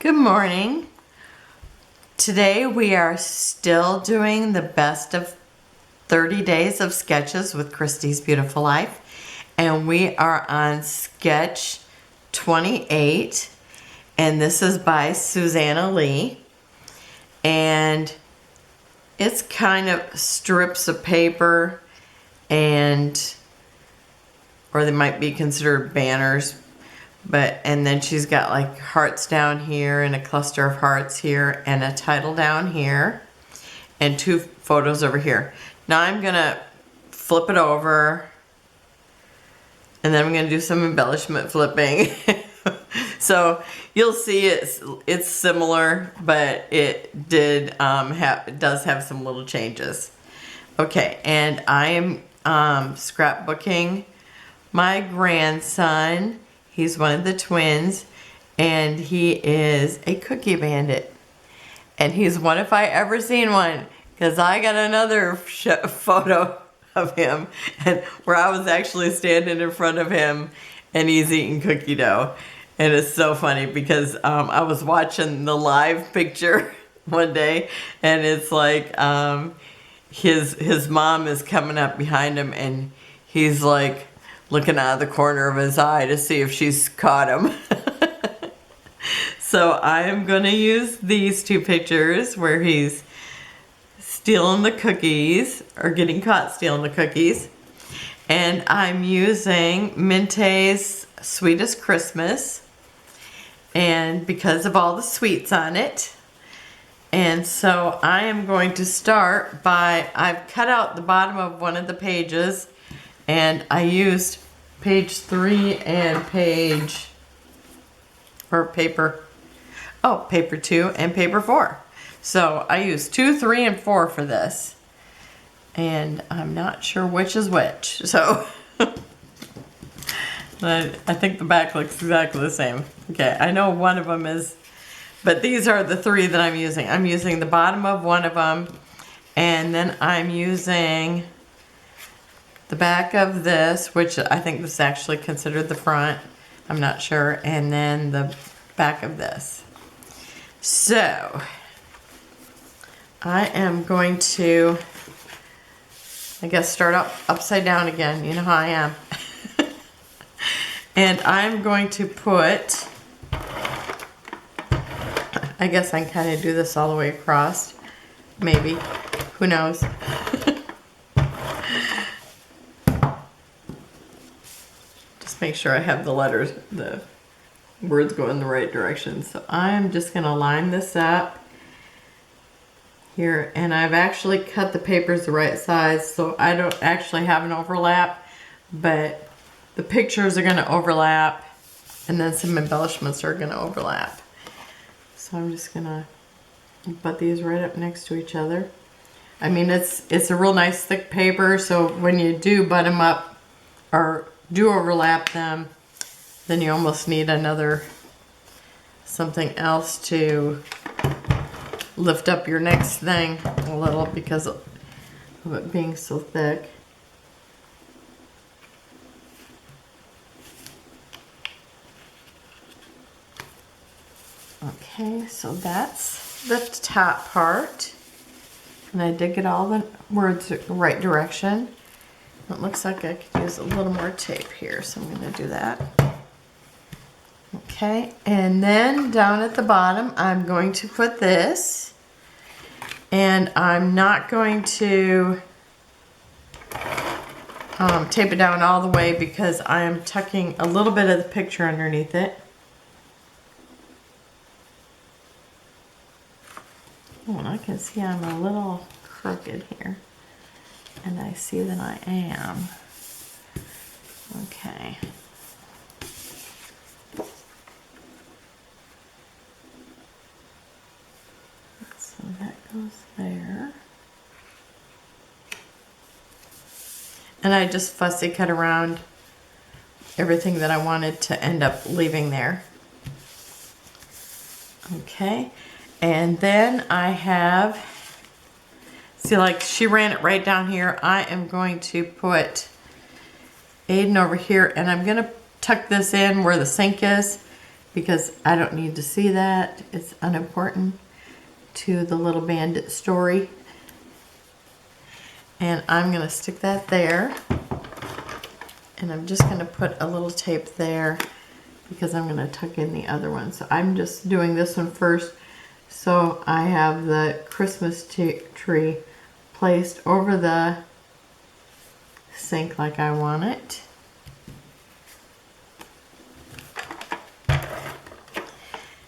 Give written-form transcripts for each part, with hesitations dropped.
Good morning. Today we are still doing the best of 30 days of sketches with Christy's Beautiful Life, and we are on sketch 28, and this is by Suzanna Lee, and it's kind of strips of paper, and or they might be considered banners. And then she's got like hearts down here and a cluster of hearts here and a title down here and two photos over here. Now I'm gonna flip it over and then I'm gonna do some embellishment flipping. So you'll see it's similar, but it does have some little changes. Okay, and I am scrapbooking my grandson. He's one of the twins, and he is a cookie bandit. And he's one if I ever seen one, because I got another photo of him and where I was actually standing in front of him and he's eating cookie dough. And it's so funny because I was watching the live picture one day, and it's like his mom is coming up behind him, and he's like looking out of the corner of his eye to see if she's caught him. So I am going to use these two pictures where he's stealing the cookies, or getting caught stealing the cookies. And I'm using Mintay's Sweetest Christmas, and because of all the sweets on it. And so I am going to start by, I've cut out the bottom of one of the pages, and I used page 3 and paper 2 and paper 4. So I used 2, 3, and 4 for this. And I'm not sure which is which. So I think the back looks exactly the same. Okay, I know one of them is, but these are the 3 that I'm using. I'm using the bottom of one of them, and then I'm using the back of this, which I think this is actually considered the front. I'm not sure. And then the back of this. So I am going to, I guess, start up upside down again. You know how I am. And I'm going to put, I guess I can kind of do this all the way across. Maybe. Who knows? Make sure I have the letters, the words go in the right direction. So I'm just going to line this up here, and I've actually cut the papers the right size so I don't actually have an overlap, but the pictures are going to overlap, and then some embellishments are going to overlap. So I'm just going to put these right up next to each other. I mean, it's a real nice thick paper, so when you do butt them up or do overlap them, then you almost need something else to lift up your next thing a little because of it being so thick. Okay, so that's the top part, and I did get all the words the right direction. It looks like I could use a little more tape here, so I'm going to do that. Okay, and then down at the bottom, I'm going to put this, and I'm not going to tape it down all the way because I am tucking a little bit of the picture underneath it. Oh, and I can see I'm a little crooked here. And I see that I am. Okay. So that goes there. And I just fussy cut around everything that I wanted to end up leaving there. Okay. And then I have, see, like she ran it right down here. I am going to put Aiden over here, and I'm going to tuck this in where the sink is, because I don't need to see that. It's unimportant to the little bandit story. And I'm going to stick that there. And I'm just going to put a little tape there because I'm going to tuck in the other one. So I'm just doing this one first. So I have the Christmas tree placed over the sink like I want it.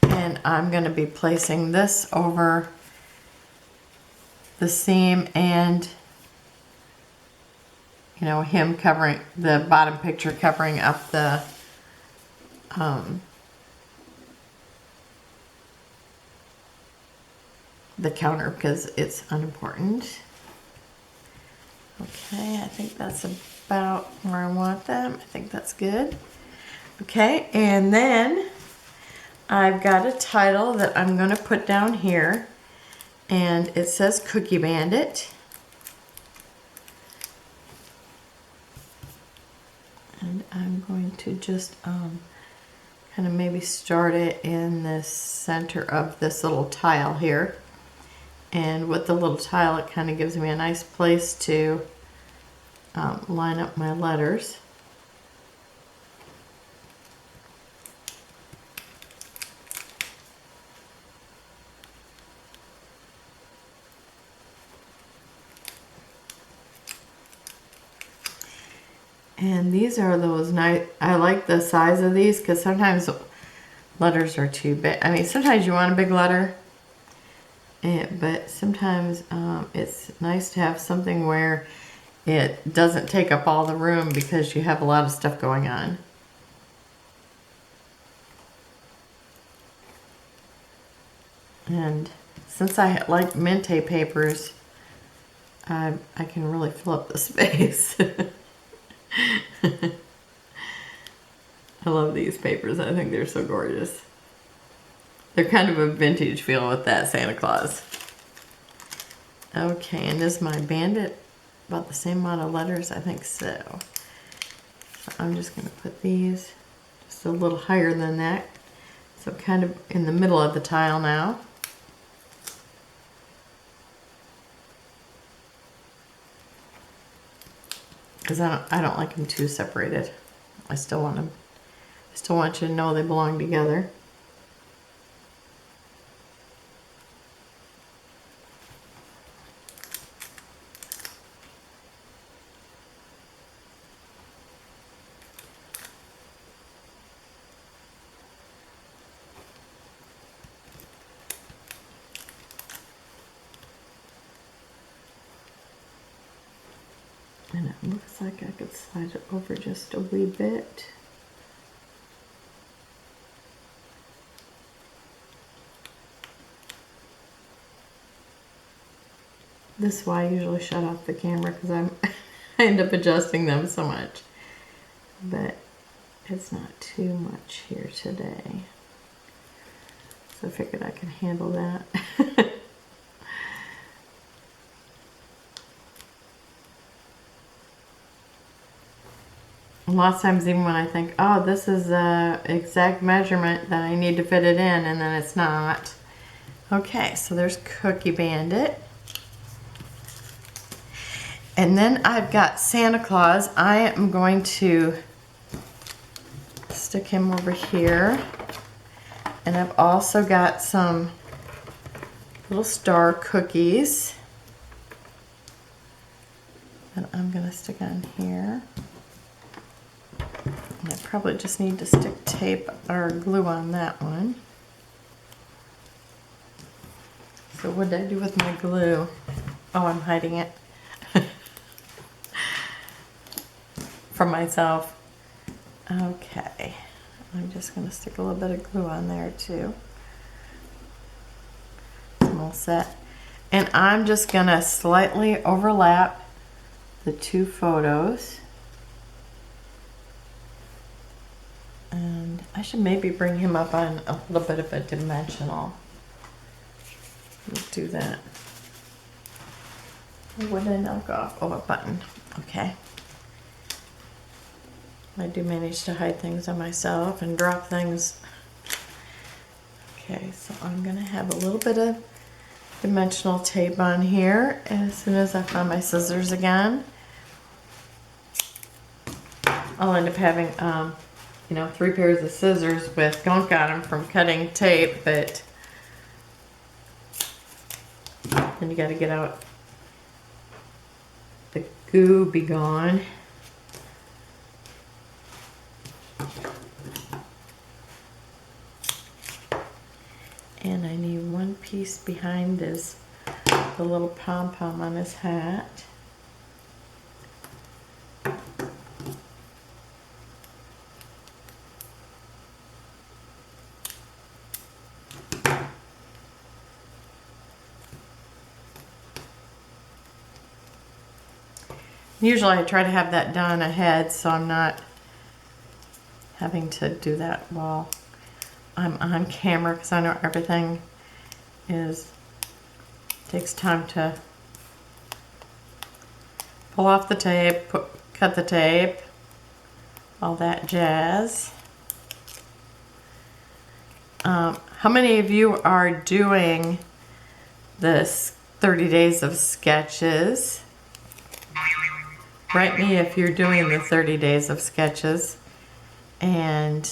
And I'm going to be placing this over the seam and, you know, him covering the bottom picture, covering up the counter because it's unimportant. Okay, I think that's about where I want them. I think that's good. Okay, and then I've got a title that I'm going to put down here, and it says Cookie Bandit. And I'm going to just kind of maybe start it in the center of this little tile here. And with the little tile, it kind of gives me a nice place to line up my letters. And these are those nice, I like the size of these because sometimes letters are too big. I mean, sometimes you want a big letter, but sometimes it's nice to have something where it doesn't take up all the room because you have a lot of stuff going on. And since I like Mintay papers, I can really fill up the space. I love these papers. I think they're so gorgeous. They're kind of a vintage feel with that Santa Claus. Okay, and is my Bandit about the same amount of letters? I think so. So I'm just going to put these just a little higher than that. So kind of in the middle of the tile now. Because I don't like them too separated. I still want them. I still want you to know they belong together. And it looks like I could slide it over just a wee bit. This is why I usually shut off the camera because I end up adjusting them so much. But it's not too much here today. So I figured I could handle that. Lots of times even when I think, oh, this is the exact measurement that I need to fit it in, and then it's not. Okay, so there's Cookie Bandit. And then I've got Santa Claus. I am going to stick him over here. And I've also got some little star cookies that I'm going to stick on here. And I probably just need to stick tape or glue on that one. So what did I do with my glue? Oh, I'm hiding it from myself. Okay, I'm just going to stick a little bit of glue on there too. I'm all set. And I'm just going to slightly overlap the two photos. And I should maybe bring him up on a little bit of a dimensional. Let's do that. What did I knock off? Oh, a button. Okay. I do manage to hide things on myself and drop things Okay, so I'm gonna have a little bit of dimensional tape on here as soon as I find my scissors again. I'll end up having, you know, 3 pairs of scissors with gunk on them from cutting tape, but then you gotta get out the goo, be gone. And I need one piece behind this, the little pom-pom on his hat. Usually I try to have that done ahead so I'm not having to do that while I'm on camera, because I know everything takes time to pull off the tape, cut the tape, all that jazz. How many of you are doing this 30 days of sketches? Write me if you're doing the 30 days of sketches, and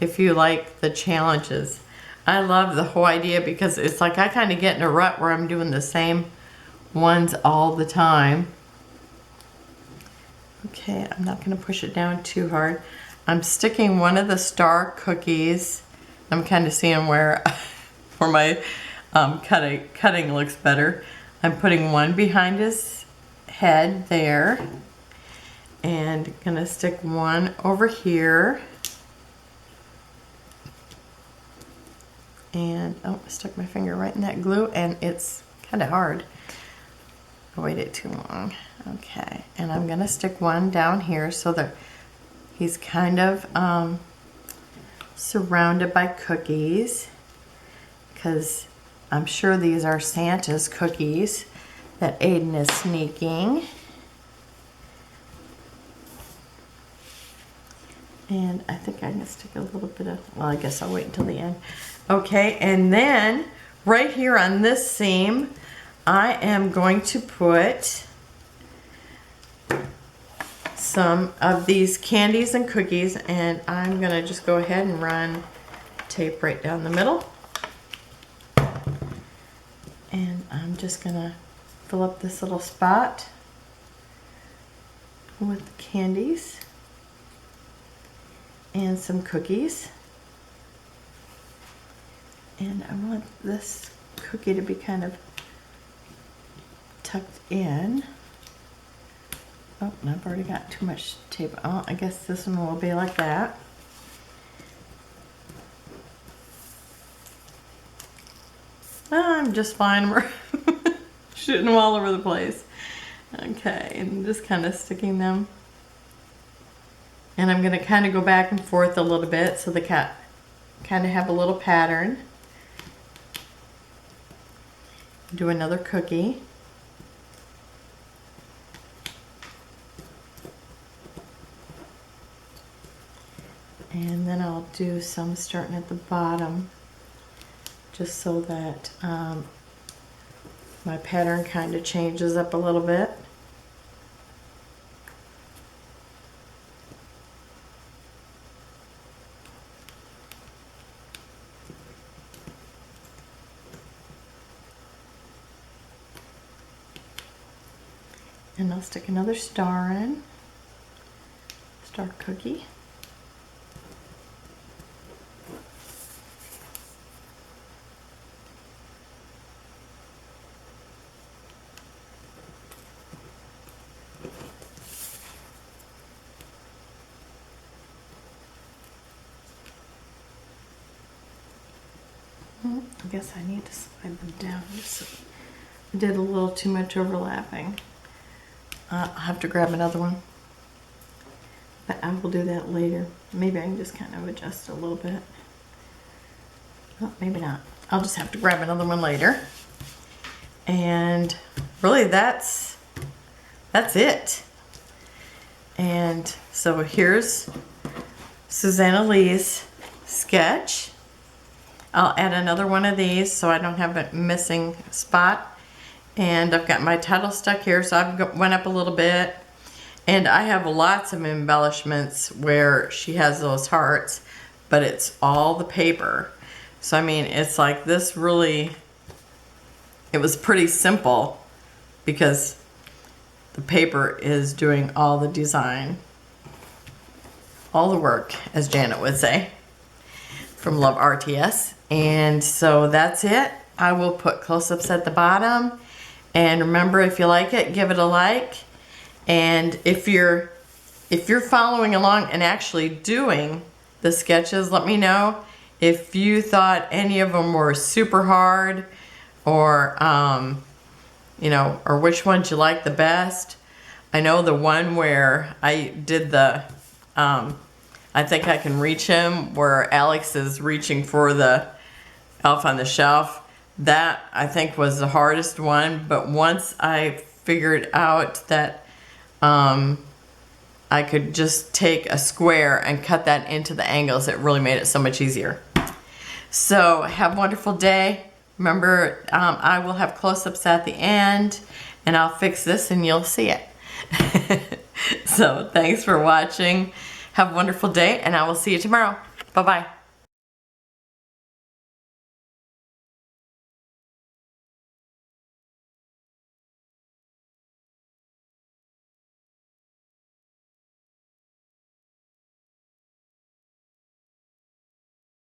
if you like the challenges. I love the whole idea because it's like I kind of get in a rut where I'm doing the same ones all the time. Okay, I'm not going to push it down too hard. I'm sticking one of the star cookies. I'm kind of seeing where my cutting looks better. I'm putting one behind his head there, and gonna stick one over here. And oh, I stuck my finger right in that glue, and it's kind of hard. I waited too long. Okay, and I'm gonna stick one down here so that he's kind of surrounded by cookies, because I'm sure these are Santa's cookies that Aiden is sneaking. And I think I'm gonna stick a little bit of, well, I guess I'll wait until the end. Okay, and then right here on this seam, I am going to put some of these candies and cookies, and I'm gonna just go ahead and run tape right down the middle. And I'm just gonna fill up this little spot with the candies and some cookies. And I want this cookie to be kind of tucked in. Oh, and I've already got too much tape. Oh, I guess this one will be like that. I'm just fine. We're shooting them all over the place. Okay, and just kind of sticking them. And I'm going to kind of go back and forth a little bit so the cat kind of have a little pattern. Do another cookie. And then I'll do some starting at the bottom, just so that my pattern kind of changes up a little bit. And I'll stick another star in, star cookie. I guess I need to slide them down. I did a little too much overlapping. I'll have to grab another one, but I will do that later. Maybe I can just kind of adjust a little bit. Oh, maybe not. I'll just have to grab another one later. And really that's it. And so here's Suzanna Lee's sketch. I'll add another one of these so I don't have a missing spot. And I've got my title stuck here, so I've went up a little bit. And I have lots of embellishments where she has those hearts, but it's all the paper. So I mean, it's like this really, it was pretty simple because the paper is doing all the design, all the work, as Janet would say, from Love RTS. And so that's it. I will put close-ups at the bottom. And remember, if you like it, give it a like. And if you're following along and actually doing the sketches, let me know if you thought any of them were super hard, or you know, or which ones you like the best. I know the one where I did the I think I can reach him, where Alex is reaching for the elf on the shelf. That I think was the hardest one, but once I figured out that I could just take a square and cut that into the angles, it really made it so much easier. So have a wonderful day. Remember, I will have close-ups at the end, and I'll fix this and you'll see it. So thanks for watching. Have a wonderful day, and I will see you tomorrow. Bye-bye.